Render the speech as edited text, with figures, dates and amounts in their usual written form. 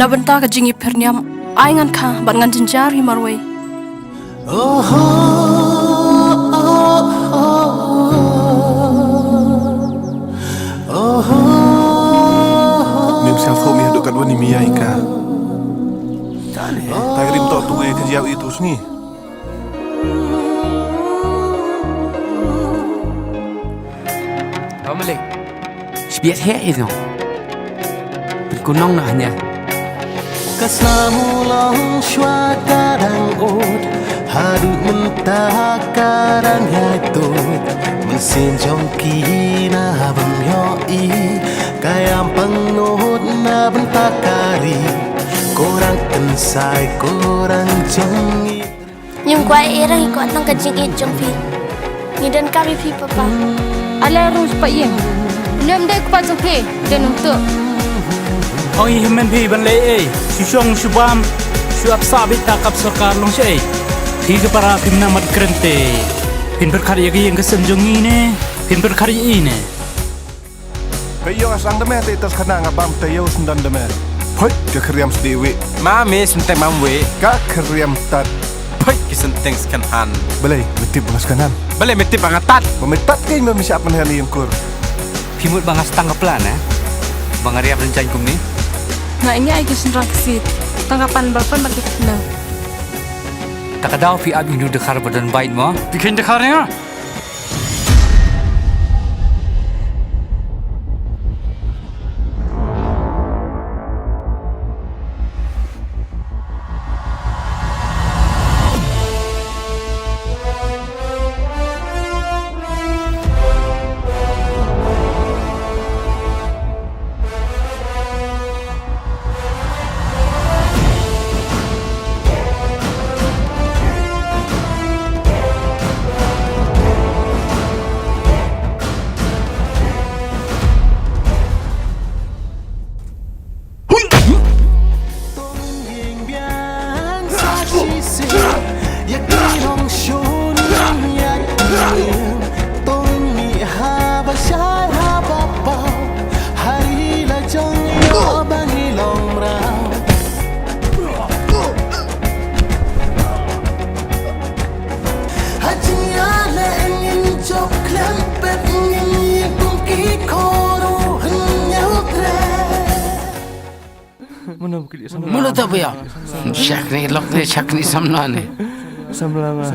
benta ka jingi perniam ai ngan kha ban ngan jinjar hi marwei Mim siang fo mi hadu kadwa ni mi ai ka. Tagrim to tu ke jiau itu sni. Malik, sebiat hea itu. Berkunong nahnya. Kesamu long shwa karang ot hadu mentah karang yaitot mesin jongki na bam yoi kayam pengnot na bentakari korang kensai korang jongi nhưng quay era hi ko nang ka jing jong fi ni dan kami fi papa ala rus pa yeng nem dek pa jong phe den tu Oi himen phi ban le ei shushong shubam shuap sabit takap sarkar long sei phi ke para phim na mat krente pin berkarya ge yang kesenjong ini pin berkarya ini Kayo asang deme te tas khana ngabam tayo sundan deme. Hoi ke kriam sdewi. Mame senteng mamwe. Ka kriam tat. Poi kesenteng skanhan. Belai metip bangas kanan. Bale meti pangatat. Memetat kay mo misiapan hani yung kur. Pimut bangas tangga plan Bangariap rencana kum ni. na ini ai kisun raksit tanggapan balpan bagi kena Takadaw fi abi nu dekhar badan bait mo. bikin dekarnya Mulut apa ya? Syak ni lok ni syak ni samna ni. Samlama